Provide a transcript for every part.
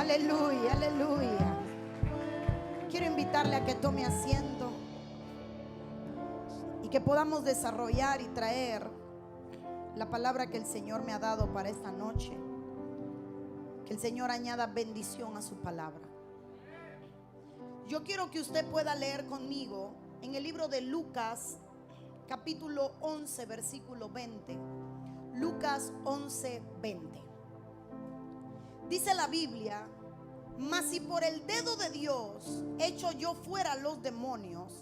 Aleluya, aleluya. Quiero invitarle a que tome asiento y que podamos desarrollar y traer la palabra que el Señor me ha dado para esta noche. Que el Señor añada bendición a su palabra. Yo quiero que usted pueda leer conmigo en el libro de Lucas, capítulo 11, versículo 20. Lucas 11, 20. Dice la Biblia: mas si por el dedo de Dios echo yo fuera los demonios,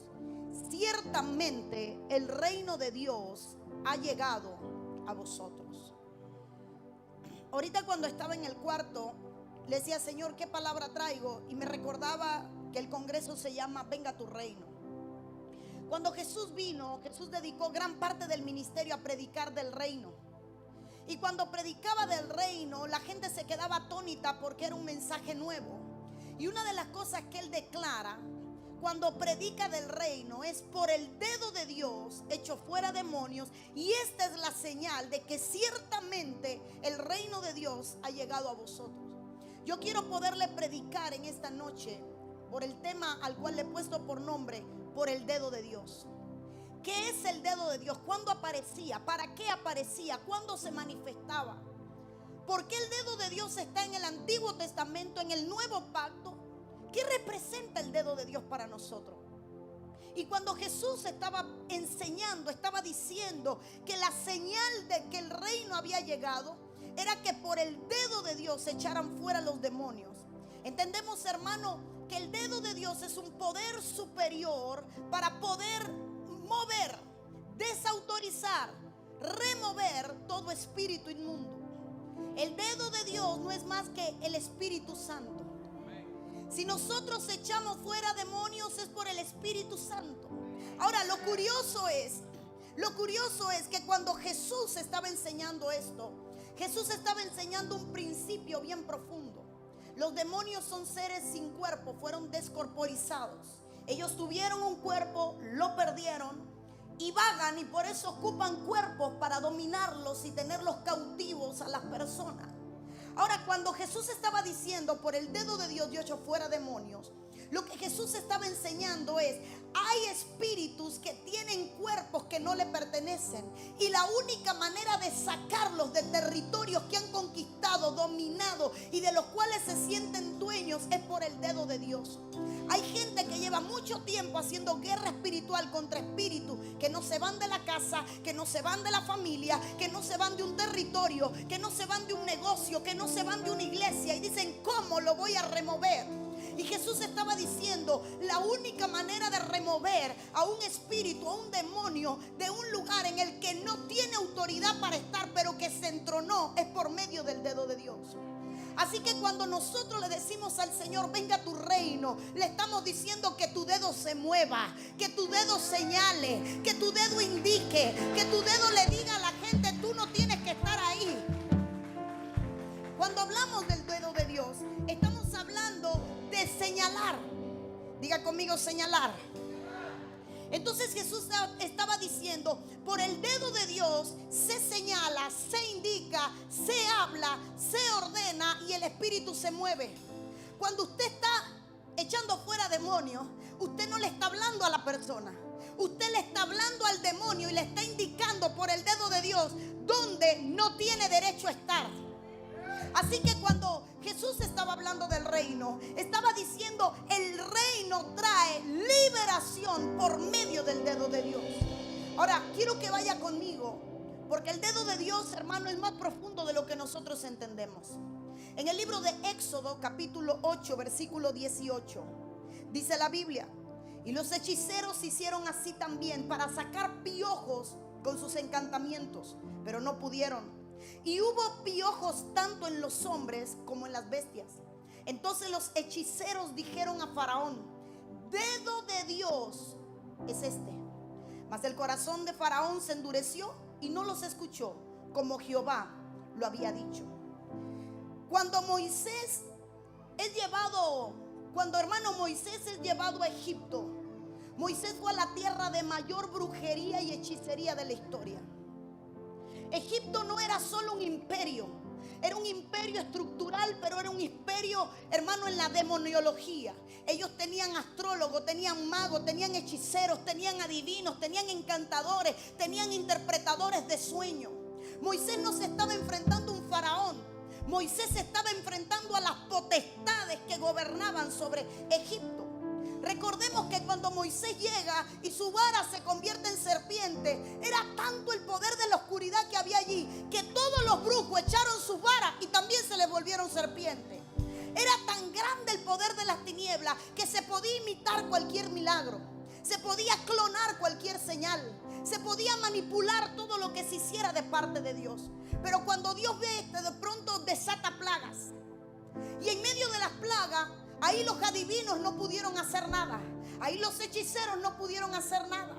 ciertamente el reino de Dios ha llegado a vosotros. Ahorita cuando estaba en el cuarto, le decía: Señor, ¿qué palabra traigo? Y me recordaba que el congreso se llama Venga tu reino. Cuando Jesús vino, Jesús dedicó gran parte del ministerio a predicar del reino. Y cuando predicaba del reino, la gente se quedaba atónita porque era un mensaje nuevo. Y una de las cosas que él declara cuando predica del reino es: por el dedo de Dios echo fuera demonios, y esta es la señal de que ciertamente el reino de Dios ha llegado a vosotros. Yo quiero poderle predicar en esta noche por el tema al cual le he puesto por nombre: por el dedo de Dios. ¿Qué es el dedo de Dios? ¿Cuándo aparecía? ¿Para qué aparecía? ¿Cuándo se manifestaba? ¿Por qué el dedo de Dios está en el Antiguo Testamento, en el Nuevo Pacto? ¿Qué representa el dedo de Dios para nosotros? Y cuando Jesús estaba enseñando, estaba diciendo que la señal de que el reino había llegado era que por el dedo de Dios se echaran fuera los demonios. Entendemos, hermano, que el dedo de Dios es un poder superior para poder mover, desautorizar, remover todo espíritu inmundo. El dedo de Dios no es más que el Espíritu Santo. Si nosotros echamos fuera demonios es por el Espíritu Santo. Ahora, lo curioso es que cuando Jesús estaba enseñando esto, Jesús estaba enseñando un principio bien profundo. Los demonios son seres sin cuerpo, fueron descorporizados. Ellos tuvieron un cuerpo, lo perdieron y vagan, y por eso ocupan cuerpos para dominarlos y tenerlos cautivos a las personas. Ahora, cuando Jesús estaba diciendo: por el dedo de Dios yo echo fuera demonios, lo que Jesús estaba enseñando es: hay espíritus que tienen cuerpos que no le pertenecen, y la única manera de sacarlos de territorios que han conquistado, dominado y de los cuales se sienten dueños es por el dedo de Dios. Hay gente que lleva mucho tiempo haciendo guerra espiritual contra espíritus que no se van de la casa, que no se van de la familia, que no se van de un territorio, que no se van de un negocio, que no se van de una iglesia, y dicen: ¿cómo lo voy a remover? Y Jesús estaba diciendo: la única manera de remover a un espíritu, a un demonio de un lugar en el que no tiene autoridad para estar, pero que se entronó, es por medio del dedo de Dios. Así que cuando nosotros le decimos al Señor: venga tu reino, le estamos diciendo que tu dedo se mueva, que tu dedo señale, que tu dedo indique, que tu dedo le diga a la gente: tú no tienes que estar ahí. Cuando hablamos del dedo de Dios, estamos hablando de señalar. Diga conmigo: señalar. Entonces Jesús estaba diciendo: por el dedo de Dios se señala, se indica, se habla, se ordena y el espíritu se mueve. Cuando usted está echando fuera demonios, usted no le está hablando a la persona, usted le está hablando al demonio y le está indicando por el dedo de Dios donde no tiene derecho a estar. Así que cuando Jesús estaba hablando del reino, estaba diciendo: el reino trae liberación por medio del dedo de Dios. Ahora, quiero que vaya conmigo, porque el dedo de Dios, hermano, es más profundo de lo que nosotros entendemos. En el libro de Éxodo, capítulo 8, versículo 18, dice la Biblia: y los hechiceros hicieron así también para sacar piojos con sus encantamientos, pero no pudieron. Y hubo piojos tanto en los hombres como en las bestias. Entonces los hechiceros dijeron a Faraón: dedo de Dios es este. Mas el corazón de Faraón se endureció y no los escuchó, como Jehová lo había dicho. Cuando hermano Moisés es llevado a Egipto, Moisés fue a la tierra de mayor brujería y hechicería de la historia. Egipto no era solo un imperio. era un imperio estructural, pero era un imperio, hermano, en la demoniología. Ellos tenían astrólogos, tenían magos, tenían hechiceros, tenían adivinos, tenían encantadores, tenían interpretadores de sueños. Moisés no se estaba enfrentando a un faraón. Moisés se estaba enfrentando a las potestades que gobernaban sobre Egipto. Recordemos que cuando Moisés llega y su vara se convierte en serpiente, era tanto el poder de la oscuridad que había allí, que todos los brujos echaron sus varas y también se les volvieron serpientes. Era tan grande el poder de las tinieblas que se podía imitar cualquier milagro, se podía clonar cualquier señal, se podía manipular todo lo que se hiciera de parte de Dios. Pero cuando Dios ve de pronto desata plagas, y en medio de las plagas, ahí los adivinos no pudieron hacer nada. Ahí los hechiceros no pudieron hacer nada.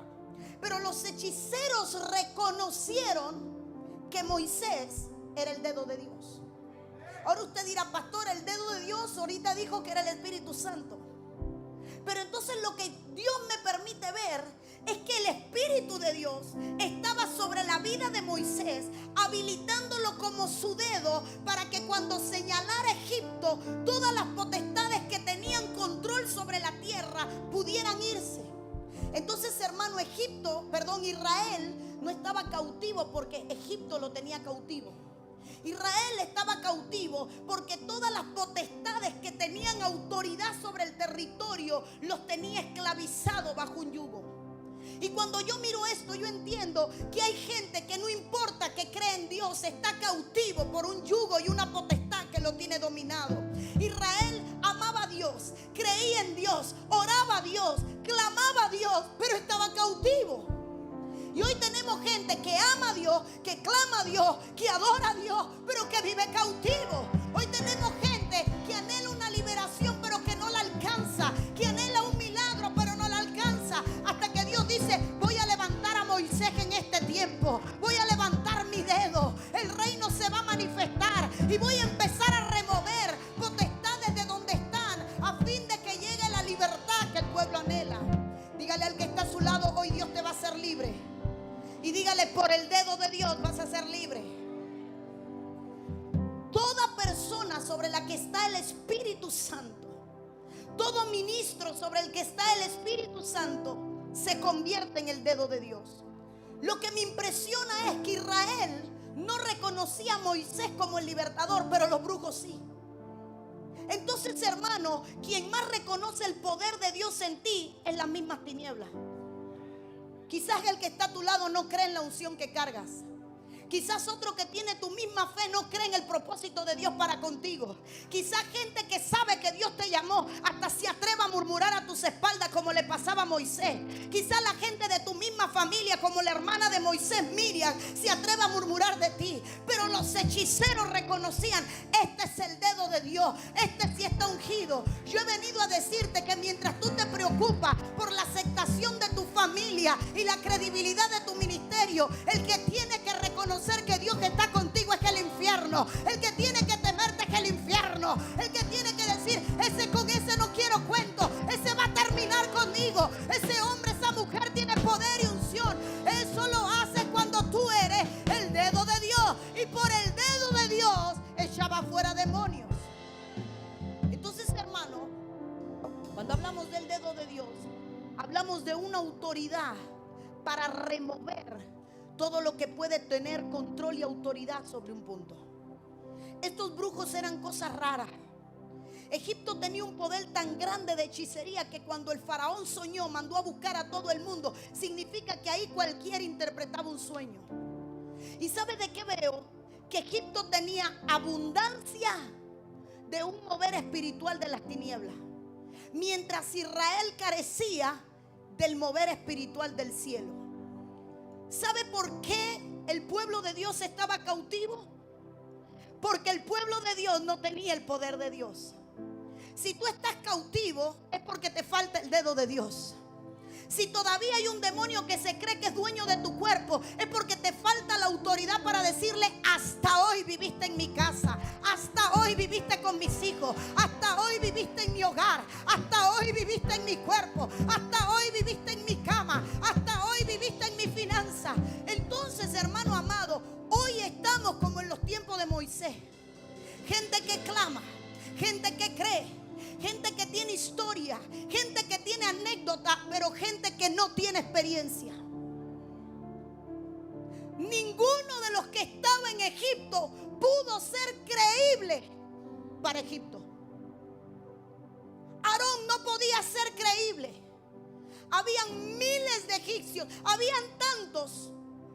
Pero los hechiceros reconocieron que Moisés era el dedo de Dios. Ahora usted dirá, pastor, el dedo de Dios ahorita dijo que era el Espíritu Santo. Pero entonces lo que Dios me permite ver es que el Espíritu de Dios estaba sobre la vida de Moisés, habilitándolo como su dedo para que cuando señalara Egipto, todas las potestades que tenían control sobre la tierra pudieran irse. Entonces, hermano, Israel no estaba cautivo porque Egipto lo tenía cautivo. Israel estaba cautivo porque todas las potestades que tenían autoridad sobre el territorio los tenía esclavizados bajo un yugo. Y cuando yo miro esto, yo entiendo que hay gente que no importa que cree en Dios, está cautivo por un yugo y una potestad que lo tiene dominado. Israel amaba a Dios, creía en Dios, oraba a Dios, clamaba a Dios, pero estaba cautivo. Y hoy tenemos gente que ama a Dios, que clama a Dios, que adora a Dios, pero que vive cautivo. Hoy tenemos gente que anhela una liberación, pero que no la alcanza, que anhela un milagro, pero no la alcanza, hasta que Dios dice: voy a levantar a Moisés en este tiempo, voy a levantar mi dedo, el reino se va a manifestar y voy a empezar a remover potestades de donde están, a fin de que llegue la libertad que el pueblo anhela. Dígale al que está a su lado: hoy Dios te va a hacer libre. Y dígale: por el dedo de Dios vas a ser libre. Toda persona sobre la que está el Espíritu Santo, todo ministro sobre el que está el Espíritu Santo, se convierte en el dedo de Dios. Lo que me impresiona es que Israel no reconocía a Moisés como el libertador, pero los brujos sí. Entonces, hermano, quien más reconoce el poder de Dios en ti es las mismas tinieblas. Quizás el que está a tu lado no cree en la unción que cargas. Quizás otro que tiene tu misma fe no cree en el propósito de Dios para contigo. Quizás gente que sabe que Dios te llamó hasta se atreva a murmurar a tus espaldas como le pasaba a Moisés. Quizás la gente de tu misma familia, como la hermana de Moisés, Miriam, se atreva a murmurar de ti. Pero los hechiceros reconocían: este es el dedo de Dios, este sí está ungido. Yo he venido a decirte que mientras tú te preocupas por la aceptación de tu familia y la credibilidad de tu ministerio, el que tiene que reconocer que Dios está contigo es el infierno. El que tiene que temerte es el infierno. El que tiene que decir: con ese no quiero cuento, ese va a terminar conmigo. Ese hombre, esa mujer tiene poder y unción. Eso lo haces cuando tú eres el dedo de Dios, y por el dedo de Dios echaba fuera demonios. Entonces, hermano, cuando hablamos del dedo de Dios, hablamos de una autoridad para remover todo lo que puede tener control y autoridad sobre un punto. Estos brujos eran cosas raras. Egipto tenía un poder tan grande de hechicería que cuando el faraón soñó, mandó a buscar a todo el mundo. Significa que ahí cualquiera interpretaba un sueño. ¿Y sabe de qué veo? Que Egipto tenía abundancia de un mover espiritual de las tinieblas, mientras Israel carecía del mover espiritual del cielo. ¿Sabe por qué el pueblo de Dios estaba cautivo? Porque el pueblo de Dios no tenía el poder de Dios. Si tú estás cautivo, es porque te falta el dedo de Dios. Si todavía hay un demonio que se cree que es dueño de tu cuerpo, es porque te falta la autoridad para decirle: hasta hoy viviste en mi casa, hasta hoy viviste con mis hijos, hasta hoy viviste en mi hogar, hasta hoy viviste en mi cuerpo, hasta hoy viviste en mi cama, hasta hoy viviste en mi finanza. Entonces, hermano amado, hoy estamos como en los tiempos de Moisés. gente que clama, gente que cree, gente que tiene historia, gente que tiene anécdota, pero gente que no tiene experiencia. Ninguno de los que estaba en Egipto pudo ser creíble para Egipto. Aarón no podía ser creíble. Habían miles de egipcios, habían tantos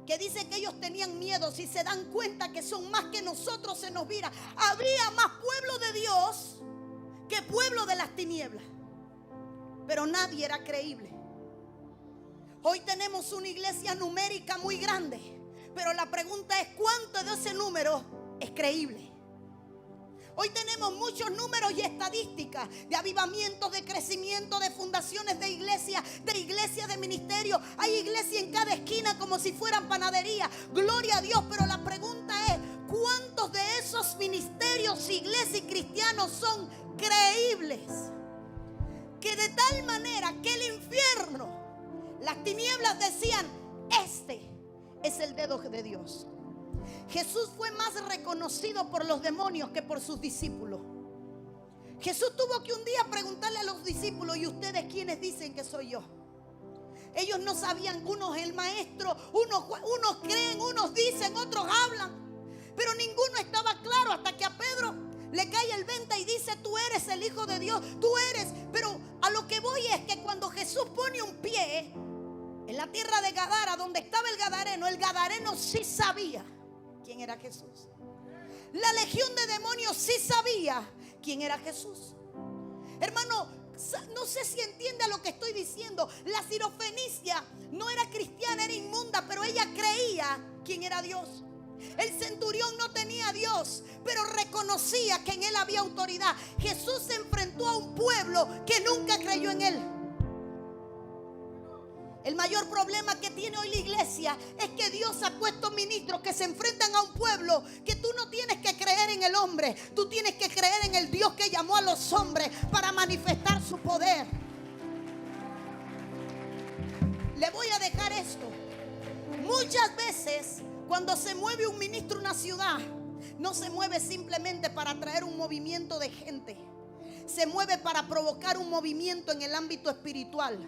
que dice que ellos tenían miedo. Si se dan cuenta que son más que nosotros, se nos mira. Había más pueblo de Dios que pueblo de las tinieblas, pero nadie era creíble. Hoy tenemos una iglesia numérica muy grande, pero la pregunta es: ¿cuánto de ese número es creíble? Hoy tenemos muchos números y estadísticas de avivamientos, de crecimiento, de fundaciones de iglesias, de ministerio. Hay iglesia en cada esquina como si fueran panadería. Gloria a Dios, pero la pregunta es: ¿cuántos de esos ministerios, iglesias y cristianos son creíbles? Que de tal manera que el infierno, las tinieblas decían: este es el dedo de Dios. Jesús fue más reconocido por los demonios que por sus discípulos. Jesús tuvo que un día preguntarle a los discípulos: ¿y ustedes quiénes dicen que soy yo? Ellos no sabían. Unos el maestro, unos creen, unos dicen, otros hablan, pero ninguno estaba claro hasta que a Pedro le cae el 20 y dice: tú eres el Hijo de Dios, tú eres. Pero a lo que voy es que cuando Jesús pone un pie en la tierra de Gadara, donde estaba el gadareno sí sabía quién era Jesús. La legión de demonios sí sabía quién era Jesús. Hermano, no sé si entiende lo que estoy diciendo. La sirofenicia no era cristiana, era inmunda, pero ella creía quién era Dios. El centurión no tenía a Dios, pero reconocía que en él había autoridad. Jesús se enfrentó a un pueblo que nunca creyó en él. El mayor problema que tiene hoy la iglesia es que Dios ha puesto ministros que se enfrentan a un pueblo que tú no tienes que creer en el hombre, tú tienes que creer en el Dios que llamó a los hombres para manifestar su poder. Le voy a dejar esto. Muchas veces cuando se mueve un ministro a una ciudad, no se mueve simplemente para traer un movimiento de gente. Se mueve para provocar un movimiento en el ámbito espiritual.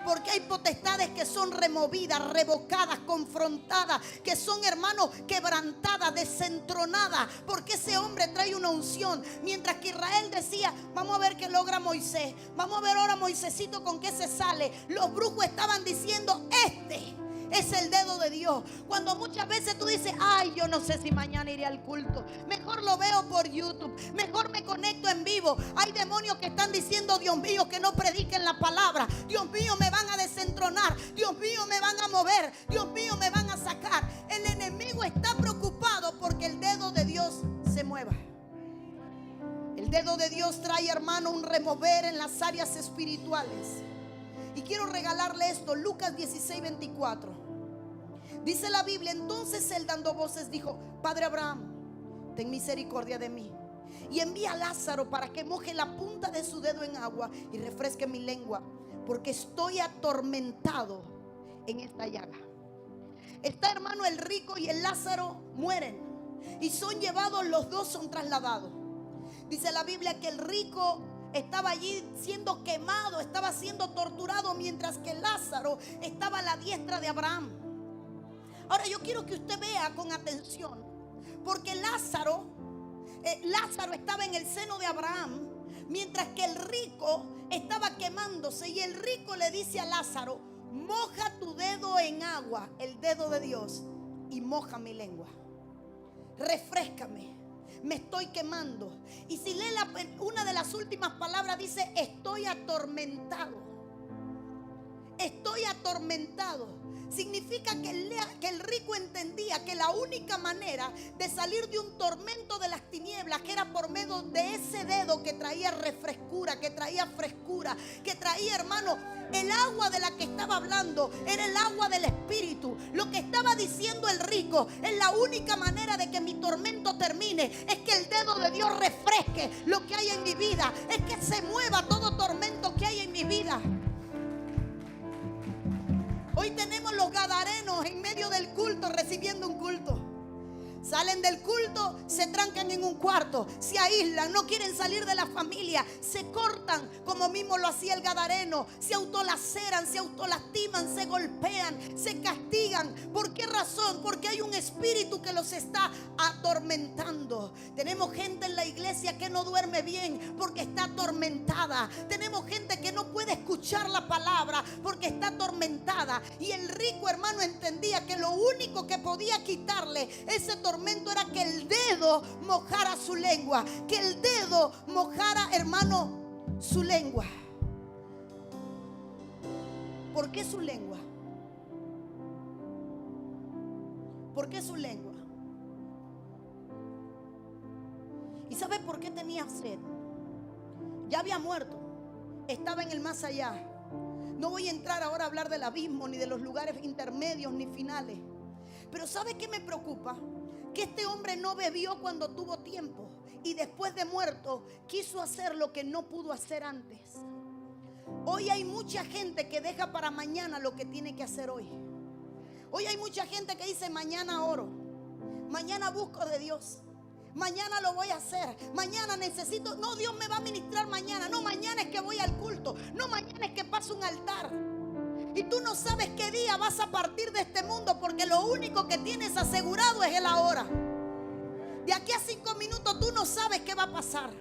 Porque hay potestades que son removidas, revocadas, confrontadas, que son, hermanos, quebrantadas, desentronadas. Porque ese hombre trae una unción. Mientras que Israel decía: vamos a ver qué logra Moisés, vamos a ver ahora Moisésito con qué se sale. Los brujos estaban diciendo: este es el dedo de Dios. Cuando muchas veces tú dices: ay, yo no sé si mañana iré al culto, mejor lo veo por YouTube, mejor me conecto en vivo. Hay demonios que están diciendo: Dios mío, que no prediquen la palabra. Dios mío, me van a desentronar. Dios mío, me van a mover. Dios mío, me van a sacar. El enemigo está preocupado porque el dedo de Dios se mueva. El dedo de Dios trae, hermano, un remover en las áreas espirituales. Y quiero regalarle esto. Lucas 16:24. Dice la Biblia: entonces él, dando voces, dijo: Padre Abraham, ten misericordia de mí, y envía a Lázaro para que moje la punta de su dedo en agua y refresque mi lengua, porque estoy atormentado en esta llaga. Está, hermano, el rico y el Lázaro mueren y son llevados, los dos son trasladados. Dice la Biblia que el rico estaba allí siendo quemado, estaba siendo torturado, mientras que Lázaro estaba a la diestra de Abraham. Ahora yo quiero que usted vea con atención, porque Lázaro estaba en el seno de Abraham, mientras que el rico estaba quemándose. Y el rico le dice a Lázaro: moja tu dedo en agua, el dedo de Dios, y moja mi lengua. Refréscame, me estoy quemando. Y si lee una de las últimas palabras, dice: estoy atormentado. Estoy atormentado. Significa que el rico entendía que la única manera de salir de un tormento de las tinieblas, que era por medio de ese dedo que traía refrescura, que traía frescura, que traía, hermano, el agua de la que estaba hablando era el agua del Espíritu. Lo que estaba diciendo el rico es: la única manera de que mi tormento termine es que el dedo de Dios refresque lo que hay en mi vida, es que se mueva todo tormento que hay en mi vida. Hoy tenemos los gadarenos en medio del culto, recibiendo un culto. Salen del culto, se trancan en un cuarto, se aíslan, no quieren salir de la familia, se cortan como mismo lo hacía el gadareno, se autolaceran, se autolastiman, se golpean, se castigan. ¿Por qué razón? Porque hay un espíritu que los está atormentando. Tenemos gente en la iglesia que no duerme bien porque está atormentada. Tenemos gente que no puede escuchar la palabra porque está atormentada. Y el rico, hermano, entendía que lo único que podía quitarle ese tormento era que el dedo mojara su lengua, que el dedo mojara, hermano, su lengua. ¿Por qué su lengua? ¿Por qué su lengua? ¿Y sabe por qué tenía sed? Ya había muerto, estaba en el más allá. No voy a entrar ahora a hablar del abismo, ni de los lugares intermedios, ni finales. Pero ¿sabe qué me preocupa? Que este hombre no bebió cuando tuvo tiempo, y después de muerto quiso hacer lo que no pudo hacer antes. Hoy hay mucha gente que deja para mañana lo que tiene que hacer hoy. Hoy hay mucha gente que dice: mañana oro, mañana busco de Dios, mañana lo voy a hacer, mañana necesito. No, Dios me va a ministrar mañana. No, mañana es que voy al culto. No, mañana es que paso un altar. Y tú no sabes qué día vas a partir de este mundo, porque lo único que tienes asegurado es el ahora. De aquí a 5 minutos tú no sabes qué va a pasar.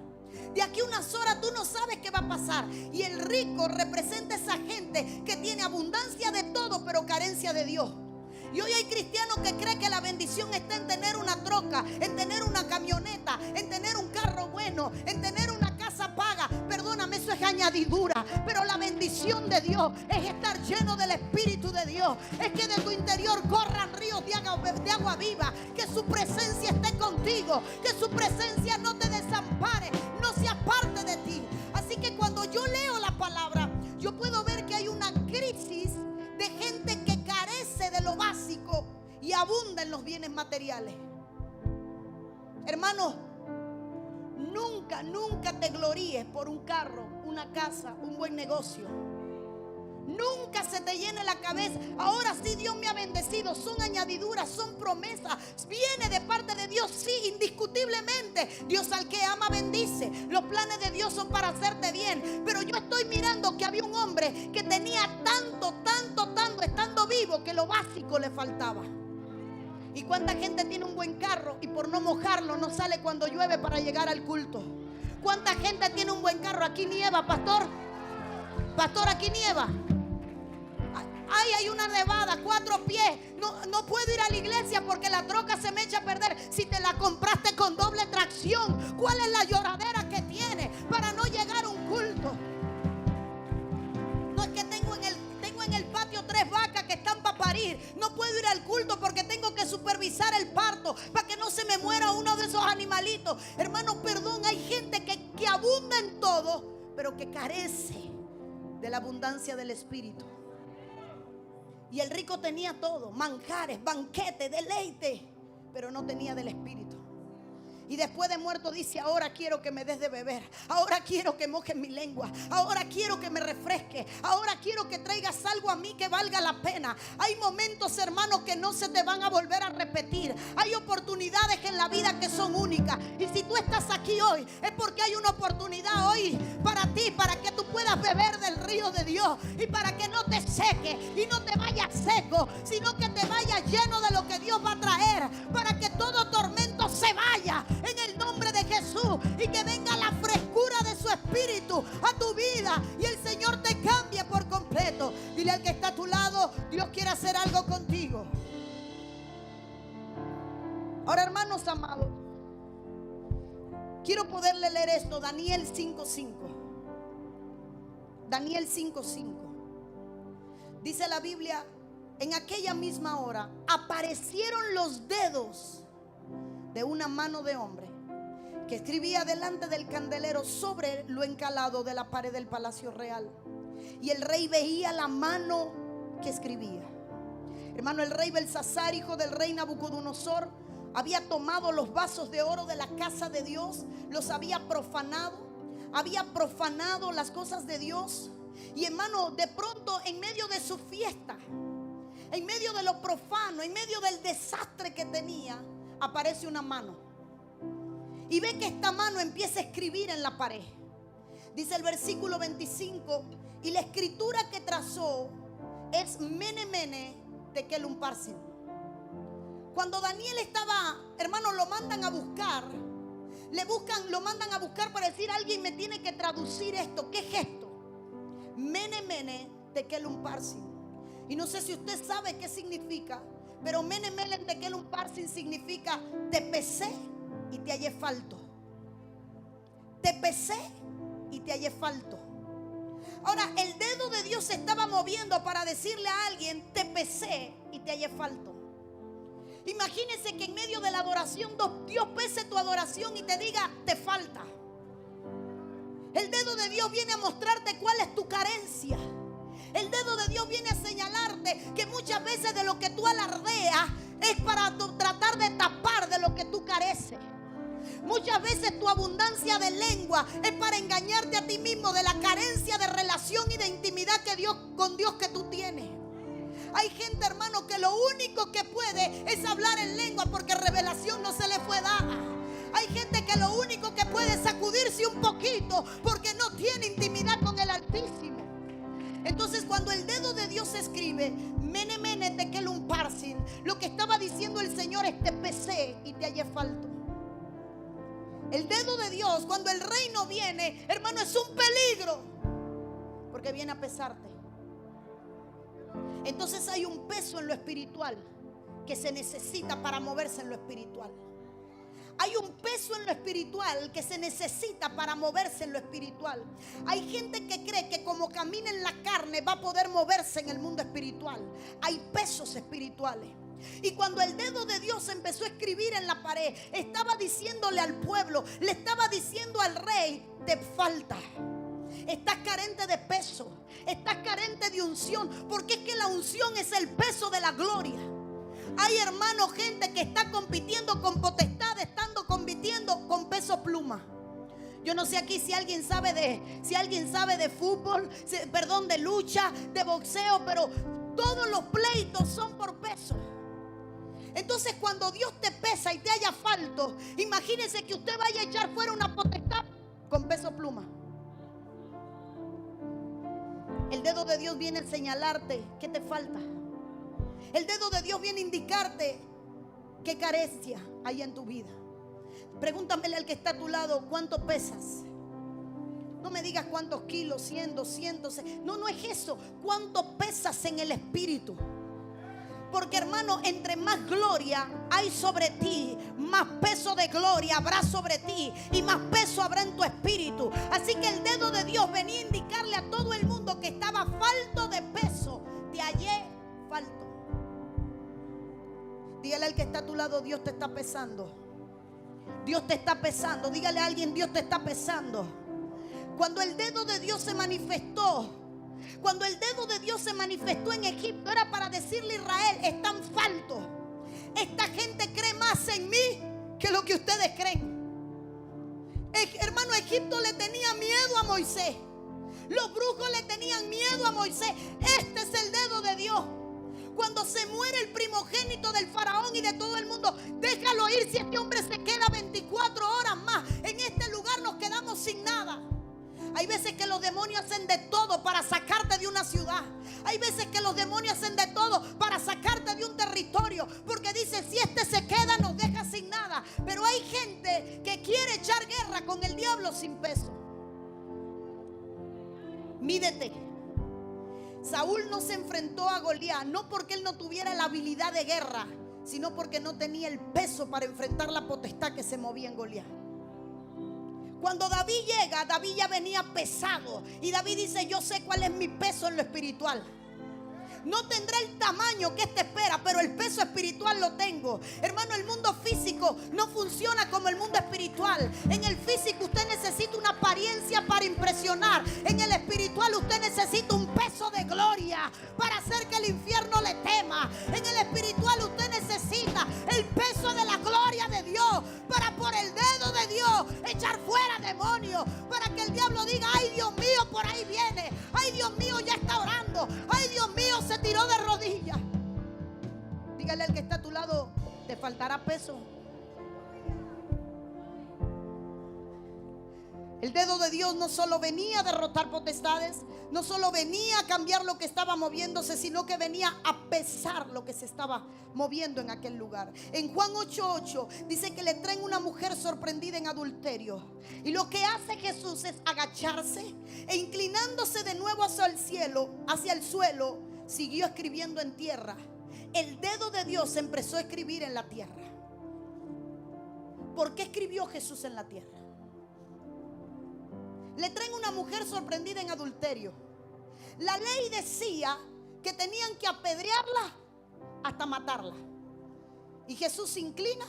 De aquí a unas horas tú no sabes qué va a pasar. Y el rico representa a esa gente que tiene abundancia de todo, pero carencia de Dios. Y hoy hay cristianos que creen que la bendición está en tener una troca, en tener una camioneta, en tener un carro bueno, en tener una casa paga. Perdóname, eso es añadidura. Pero la bendición de Dios es estar lleno del Espíritu de Dios. Es que de tu interior corran ríos de agua viva. Que su presencia esté contigo. Que su presencia no te desampare, no se aparte de ti. Así que cuando yo leo la palabra, yo puedo ver que hay una crisis de gente que carece de lo básico y abunda en los bienes materiales. Hermanos, nunca te gloríes por un carro, una casa, un buen negocio. Nunca se te llene la cabeza: ahora sí Dios me ha bendecido. Son añadiduras, son promesas. Viene de parte de Dios, sí, indiscutiblemente. Dios al que ama bendice. Los planes de Dios son para hacerte bien. Pero yo estoy mirando que había un hombre que tenía tanto, estando vivo, que lo básico le faltaba. ¿Y cuánta gente tiene un buen carro y por no mojarlo no sale cuando llueve para llegar al culto? ¿Cuánta gente tiene un buen carro? Aquí nieva, pastor. Pastor, aquí nieva. Ay, hay una nevada, 4 pies. No puedo ir a la iglesia porque la troca se me echa a perder. Si te la compraste con doble tracción, ¿cuál es la lloradera que tiene para no llegar a un culto? No, es que tengo en el patio 3 vacas que están para parir. No puedo ir al culto porque tengo que supervisar el parto para que no se me muera uno de esos animalitos. Hermanos, perdón, hay gente que abunda en todo, pero que carece de la abundancia del Espíritu. Y el rico tenía todo: manjares, banquete, deleite, pero no tenía del Espíritu. Y después de muerto dice: ahora quiero que me des de beber, ahora quiero que mojes mi lengua, ahora quiero que me refresque, ahora quiero que traigas algo a mí que valga la pena. Hay momentos, hermanos, que no se te van a volver a repetir. Hay oportunidades en la vida que son únicas. Y si tú estás aquí hoy, es porque hay una oportunidad hoy para ti, para que tú puedas beber del río de Dios, y para que no te seque y no te vayas seco, sino que te vayas lleno de lo que Dios va a traer, para que todo tormento se vaya en el nombre de Jesús, y que venga la frescura de su Espíritu a tu vida y el Señor te cambie por completo. Dile al que está a tu lado: Dios quiere hacer algo contigo. Ahora, hermanos amados, quiero poderle leer esto. Daniel 5:5. Daniel 5:5. Dice la Biblia: en aquella misma hora aparecieron los dedos de una mano de hombre que escribía delante del candelero sobre lo encalado de la pared del palacio real. Y el rey veía la mano que escribía. Hermano, el rey Belsasar, hijo del rey Nabucodonosor, había tomado los vasos de oro de la casa de Dios, los había profanado las cosas de Dios. Y hermano, de pronto, en medio de su fiesta, en medio de lo profano, en medio del desastre que tenía, aparece una mano. Y ve que esta mano empieza a escribir en la pared. Dice el versículo 25. Y la escritura que trazó es Mene Mene Tekel Umparsin. Cuando Daniel estaba, hermanos, lo mandan a buscar. Lo mandan a buscar para decir: alguien me tiene que traducir esto. ¿Qué es esto? Mene Mene Tekel Umparsin. Y no sé si usted sabe qué significa, pero Mene Mene Tekel Umparsin significa: te pesé y te hallé falto. Te pesé y te hallé falto. Ahora, el dedo de Dios se estaba moviendo para decirle a alguien: te pesé y te hallé falto. Imagínense que en medio de la adoración Dios pese tu adoración y te diga: te falta. El dedo de Dios viene a mostrarte cuál es tu carencia. El dedo de Dios viene a señalarte que muchas veces de lo que tú alardeas es para tratar de tapar de lo que tú careces. Muchas veces tu abundancia de lengua es para engañarte a ti mismo de la carencia de relación y de intimidad con Dios que tú tienes. Hay gente, hermano, que lo único que puede es hablar en lengua porque revelación no se le fue dada. Hay gente que lo único que puede es sacudirse un poquito porque no tiene intimidad con el Altísimo. Entonces, cuando el dedo de Dios escribe Mene Mene Tekel Umparsin, lo que estaba diciendo el Señor es: te pesé y te hallé falto. El dedo de Dios, cuando el reino viene, hermano, es un peligro, porque viene a pesarte. Entonces hay un peso en lo espiritual que se necesita para moverse en lo espiritual. Hay un peso en lo espiritual que se necesita para moverse en lo espiritual. Hay gente que cree que como camina en la carne va a poder moverse en el mundo espiritual. Hay pesos espirituales. Y cuando el dedo de Dios empezó a escribir en la pared, estaba diciéndole al pueblo, le estaba diciendo al rey: te falta. Estás carente de peso, estás carente de unción, porque es que la unción es el peso de la gloria. Hay, hermano, gente que está compitiendo con potestad, estando compitiendo con peso pluma. Yo no sé aquí si alguien sabe de fútbol, de lucha, de boxeo, pero todos los pleitos son por peso. Entonces, cuando Dios te pesa y te haya falto, imagínese que usted vaya a echar fuera una potestad con peso pluma. El dedo de Dios viene a señalarte qué te falta. El dedo de Dios viene a indicarte qué carencia hay en tu vida. Pregúntamele al que está a tu lado: ¿cuánto pesas? No me digas cuántos kilos, 100, 200. No es eso. ¿Cuánto pesas en el espíritu? Porque, hermano, entre más gloria hay sobre ti, más peso de gloria habrá sobre ti y más peso habrá en tu espíritu. Así que el dedo de Dios venía a indicarle a todo el mundo que estaba falto de peso. Te hallé falto. Dígale al que está a tu lado: Dios te está pesando. Dios te está pesando. Dígale a alguien: Dios te está pesando. Cuando el dedo de Dios se manifestó, cuando el dedo de Dios se manifestó en Egipto, era para decirle a Israel: están faltos. Esta gente cree más en mí que lo que ustedes creen. Hermano, Egipto le tenía miedo a Moisés. Los brujos le tenían miedo a Moisés. Este es el dedo de Dios. Cuando se muere el primogénito del faraón y de todo el mundo, déjalo ir. Si este hombre se queda 24 horas más en este lugar, nos quedamos sin nada. Hay veces que los demonios hacen de todo para sacarte de una ciudad. Hay veces que los demonios hacen de todo para sacarte de un territorio, porque dice: si este se queda, nos deja sin nada. Pero hay gente que quiere echar guerra con el diablo sin peso. Mídete. Saúl no se enfrentó a Goliat no porque él no tuviera la habilidad de guerra, sino porque no tenía el peso para enfrentar la potestad que se movía en Goliat. Cuando David llega, David ya venía pesado. Y David dice: yo sé cuál es mi peso en lo espiritual. No tendré el tamaño que este espera, pero el peso espiritual lo tengo. Hermano, el mundo físico no funciona como el mundo espiritual. En el físico usted necesita una apariencia para impresionar. En el espiritual usted necesita un peso de gloria para hacer que el infierno le tema. En el espiritual usted necesita el peso de la gloria de Dios para, por el dedo de Dios, echar fuera demonios. Para que el diablo diga: ay, Dios mío, por ahí viene. Ay, Dios mío, ya está orando. Ay, Dios mío, se tiró de rodillas. Dígale al que está a tu lado: te faltará peso El dedo de Dios no solo venía a derrotar potestades, no solo venía a cambiar lo que estaba moviéndose, sino que venía a pesar lo que se estaba moviendo en aquel lugar. En Juan 8:8 dice que le traen una mujer sorprendida en adulterio. Y lo que hace Jesús es agacharse e inclinándose de nuevo hacia el suelo, siguió escribiendo en tierra. El dedo de Dios empezó a escribir en la tierra. ¿Por qué escribió Jesús en la tierra? Le traen una mujer sorprendida en adulterio. La ley decía que tenían que apedrearla hasta matarla. Y Jesús se inclina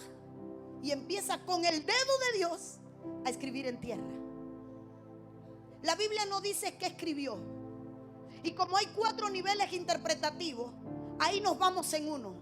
y empieza con el dedo de Dios a escribir en tierra. La Biblia no dice qué escribió. Y como hay 4 niveles interpretativos, ahí nos vamos en uno.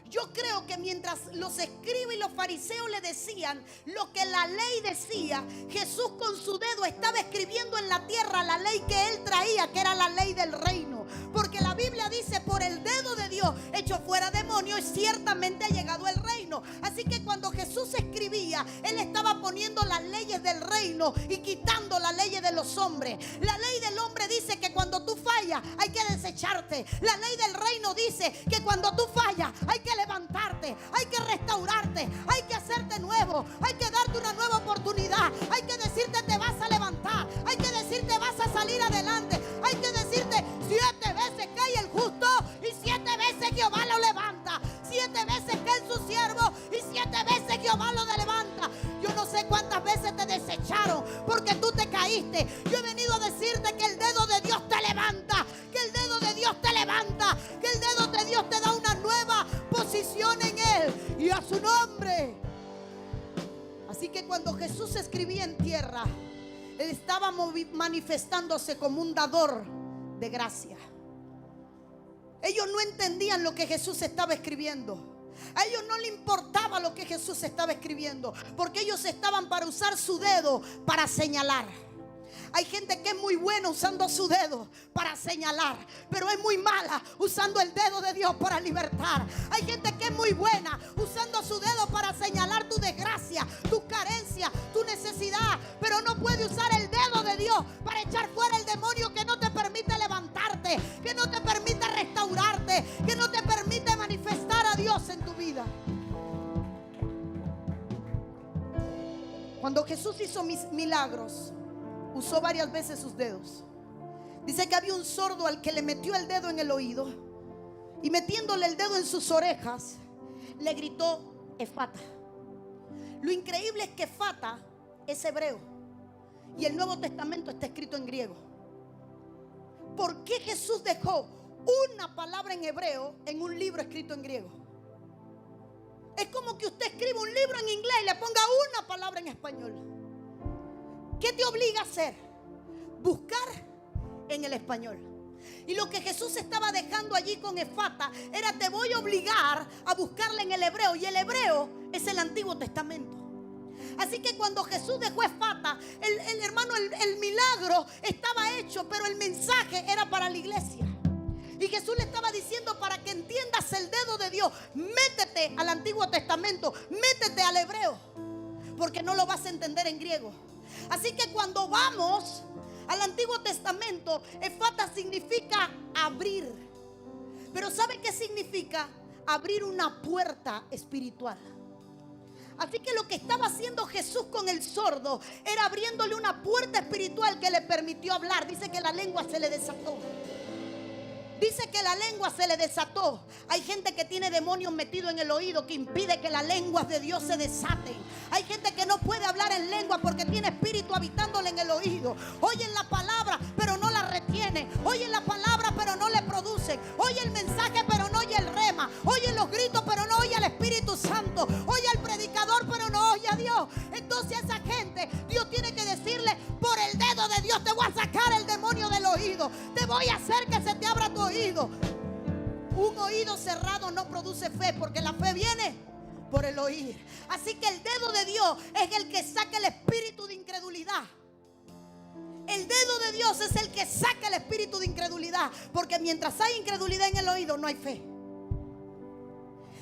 Yo creo que mientras los escribas y los fariseos le decían lo que la ley decía, Jesús con su dedo estaba escribiendo en la tierra la ley que él traía, que era la ley del reino. Porque la Biblia dice: por el dedo de Dios echó fuera demonios y ciertamente ha llegado el reino. Así que cuando Jesús escribía, él estaba poniendo las leyes del reino y quitando las leyes de los hombres. La ley del hombre dice que cuando tú fallas hay que desecharte. La ley del reino dice que cuando tú fallas hay que levantarte, hay que restaurarte, hay que hacerte nuevo, hay que darte una nueva oportunidad, hay que decirte te vas a levantar, hay que decirte vas a salir adelante, hay que decirte 7 veces cae el justo y 7 veces Jehová lo levanta, 7 veces cae su siervo y 7 veces Jehová lo levanta. Yo no sé cuántas veces te desecharon porque tú te caíste. Yo he venido a decirte que el dedo de Dios te levanta, que el dedo de Dios te levanta, que el dedo de Dios te da una nueva posición en él y a su nombre. Así que cuando Jesús escribía en tierra, él estaba manifestándose como un dador de gracia. Ellos no entendían lo que Jesús estaba escribiendo. A ellos no le importaba lo que Jesús estaba escribiendo, porque ellos estaban para usar su dedo para señalar. Hay gente que es muy buena usando su dedo para señalar, pero es muy mala usando el dedo de Dios para libertar. Hay gente que es muy buena usando su dedo para señalar tu desgracia, tu carencia, tu necesidad, pero no puede usar el dedo de Dios para echar fuera el demonio que no te permite levantarte, que no te permite restaurarte, que no te permite manifestar a Dios en tu vida. Cuando Jesús hizo milagros, usó varias veces sus dedos. Dice que había un sordo al que le metió el dedo en el oído y metiéndole el dedo en sus orejas le gritó Efata. Lo increíble es que Efata es hebreo y el Nuevo Testamento está escrito en griego. ¿Por qué Jesús dejó una palabra en hebreo en un libro escrito en griego? Es como que usted escriba un libro en inglés y le ponga una palabra en español. ¿Qué te obliga a hacer? Buscar en el español. Y lo que Jesús estaba dejando allí con Efata era: te voy a obligar a buscarla en el hebreo. Y el hebreo es el Antiguo Testamento. Así que cuando Jesús dejó Efata, el milagro estaba hecho, pero el mensaje era para la iglesia. Y Jesús le estaba diciendo: para que entiendas el dedo de Dios, métete al Antiguo Testamento, métete al hebreo, porque no lo vas a entender en griego. Así que cuando vamos al Antiguo Testamento, Efata significa abrir. Pero ¿sabe qué significa? Abrir una puerta espiritual. Así que lo que estaba haciendo Jesús con el sordo era abriéndole una puerta espiritual que le permitió hablar. Dice que la lengua se le desató. Dice que la lengua se le desató. Hay gente que tiene demonios metidos en el oído que impide que las lenguas de Dios se desaten. Hay gente que no puede hablar en lengua porque tiene espíritu habitándole en el oído. Oyen la palabra pero no la retienen. Oyen la palabra pero no le producen. Oye el mensaje pero no oye el rema. Oye los gritos pero no oye al Espíritu Santo. Oye al predicador pero no oye a Dios. Entonces a esa gente Dios tiene que decirle: por el dedo de Dios te voy a sacar el demonio del oído. Te voy a hacer que se te abra tu oído. Un oído cerrado no produce fe, porque la fe viene por el oír. Así que el dedo de Dios es el que saca el espíritu de incredulidad. El dedo de Dios es el que saca el espíritu de incredulidad, porque mientras hay incredulidad en el oído no hay fe.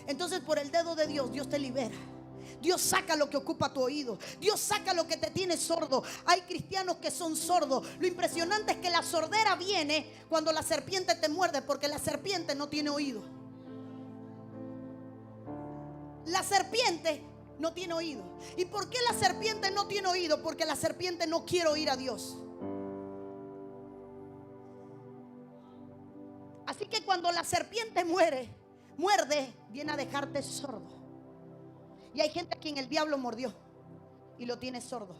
Entonces por el dedo de Dios, Dios te libera. Dios saca lo que ocupa tu oído. Dios saca lo que te tiene sordo. Hay cristianos que son sordos. Lo impresionante es que la sordera viene cuando la serpiente te muerde, porque la serpiente no tiene oído. La serpiente no tiene oído. ¿Y por qué la serpiente no tiene oído? Porque la serpiente no quiere oír a Dios. Así que cuando la serpiente muerde, viene a dejarte sordo. Y hay gente a quien el diablo mordió y lo tiene sordo.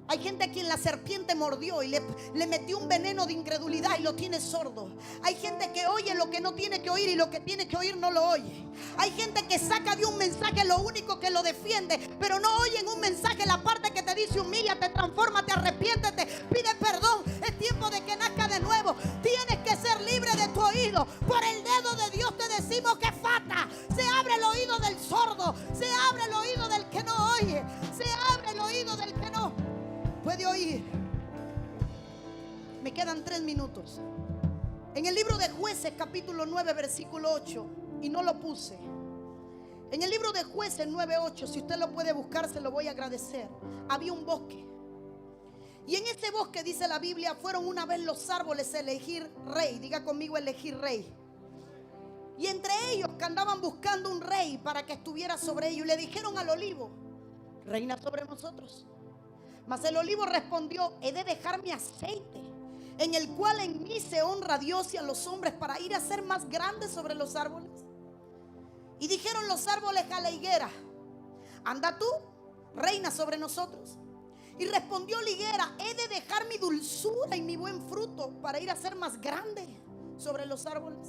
Hay gente a quien la serpiente mordió y le metió un veneno de incredulidad y lo tiene sordo. Hay gente que oye lo que no tiene que oír y lo que tiene que oír no lo oye. Hay gente que saca de un mensaje lo único que lo defiende, pero no oye en un mensaje la parte que te dice: humíllate, transfórmate, arrepiéntete, pide perdón. Es tiempo de que nazca de nuevo. Tienes que ser libre de tu oído. Por el dedo de Dios te decimos que fata. Se abre el oído del sordo. Se abre el oído del que no oye. Se abre el oído del que no puede oír. Me quedan 3 minutos. En el libro de Jueces, capítulo 9, versículo 8, y no lo puse. En el libro de Jueces 9:8, si usted lo puede buscar, se lo voy a agradecer. Había un bosque. Y en ese bosque, dice la Biblia, fueron una vez los árboles a elegir rey. Diga conmigo: elegir rey. Y entre ellos que andaban buscando un rey para que estuviera sobre ellos, y le dijeron al olivo: reina sobre nosotros. Mas el olivo respondió: he de dejar mi aceite, en el cual en mí se honra a Dios y a los hombres, para ir a ser más grande sobre los árboles. Y dijeron los árboles a la higuera: anda tú, reina sobre nosotros. Y respondió la higuera: he de dejar mi dulzura y mi buen fruto para ir a ser más grande sobre los árboles.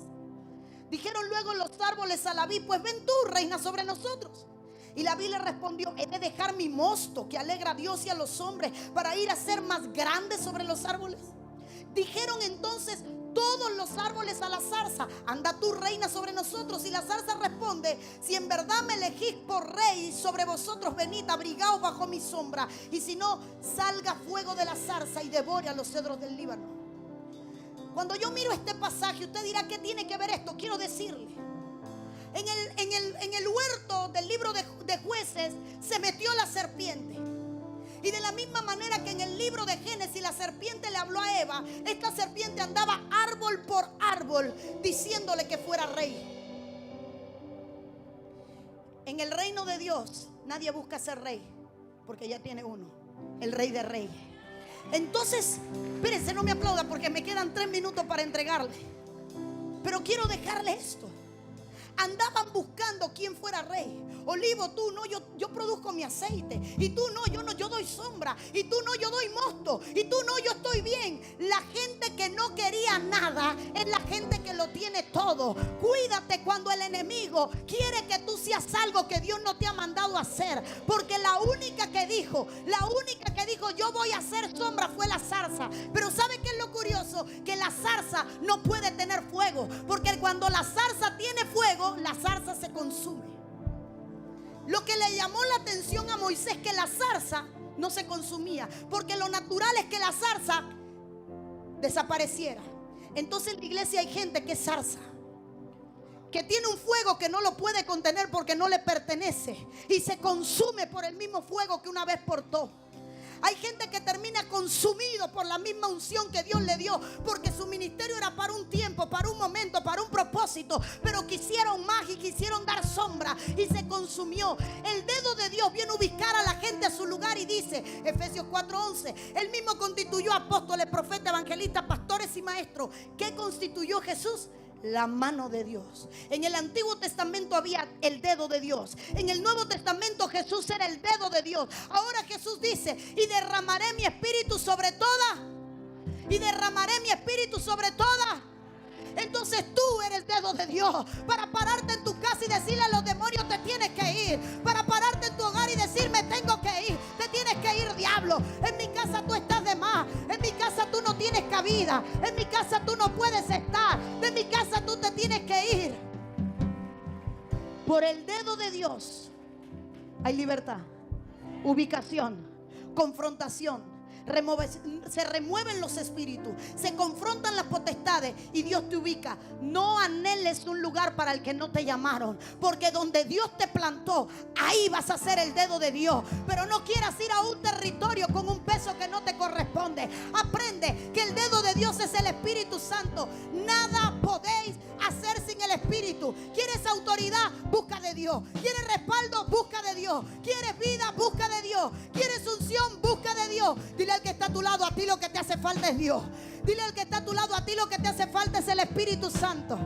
Dijeron luego los árboles a la vid: pues ven tú, reina sobre nosotros. Y la vid le respondió: he de dejar mi mosto, que alegra a Dios y a los hombres, para ir a ser más grande sobre los árboles. Dijeron entonces todos los árboles a la zarza: anda tú, reina sobre nosotros. Y la zarza responde: si en verdad me elegís por rey sobre vosotros, venid, abrigaos bajo mi sombra. Y si no, salga fuego de la zarza y devore a los cedros del Líbano. Cuando yo miro este pasaje, usted dirá: ¿qué tiene que ver esto? Quiero decirle: en el huerto del libro de Jueces se metió la serpiente. Y de la misma manera que en el libro de Génesis la serpiente le habló a Eva, esta serpiente andaba árbol por árbol diciéndole que fuera rey. En el reino de Dios nadie busca ser rey, porque ya tiene uno, el Rey de Reyes. Entonces, espérense, no me aplauda porque me quedan 3 minutos para entregarle. Pero quiero dejarle esto. Andaban buscando quién fuera rey. Olivo, tú no, yo produzco mi aceite. Y tú no, yo doy sombra. Y tú no, yo doy mosto. Y tú no, yo estoy bien. La gente que no quería nada es la gente que lo tiene todo. Cuídate cuando el enemigo quiere que tú seas algo que Dios no te ha mandado a hacer. Porque la única que dijo yo voy a hacer sombra fue la zarza. Pero ¿sabe qué es lo curioso? Que la zarza no puede tener fuego. Porque cuando la zarza tiene fuego, la zarza se consume. Lo que le llamó la atención a Moisés, que la zarza no se consumía, porque lo natural es que la zarza desapareciera. Entonces en la iglesia hay gente que es zarza, que tiene un fuego que no lo puede contener porque no le pertenece, y se consume por el mismo fuego que una vez portó. Hay gente que termina consumido por la misma unción que Dios le dio, porque su ministerio era para un tiempo, para un momento, para un propósito, pero quisieron más y quisieron dar sombra y se consumió. El dedo de Dios viene a ubicar a la gente a su lugar y dice, Efesios 4:11, Él mismo constituyó apóstoles, profetas, evangelistas, pastores y maestros. ¿Qué constituyó Jesús? La mano de Dios. En el Antiguo Testamento había el dedo de Dios. En el Nuevo Testamento Jesús era el dedo de Dios. Ahora Jesús dice, y derramaré mi espíritu sobre toda. Y derramaré mi espíritu sobre toda. Entonces tú eres dedo de Dios. Para pararte en tu casa y decirle a los demonios, te tienes que ir. Para pararte en tu hogar y decir, me tengo que ir. Te tienes que ir, diablo. En mi casa tú estás de más. En mi casa tú no tienes cabida. En mi casa tú no puedes estar. En mi casa tú te tienes que ir. Por el dedo de Dios hay libertad, ubicación, confrontación, se remueven los espíritus, se confrontan las potestades y Dios te ubica. No anheles un lugar para el que no te llamaron, porque donde Dios te plantó, ahí vas a ser el dedo de Dios. Pero no quieras ir a un territorio con un peso que no te corresponde. Aprende que el dedo de Dios es el Espíritu Santo. Nada podéis hacer sin el Espíritu. ¿Quieres autoridad? Busca de Dios. ¿Quieres respaldo? Busca de Dios. ¿Quieres vida? Busca de Dios. ¿Quieres unción? Busca de Dios. Dile al que está a tu lado, a ti lo que te hace falta es Dios. Dile al que está a tu lado, a ti lo que te hace falta es el Espíritu Santo.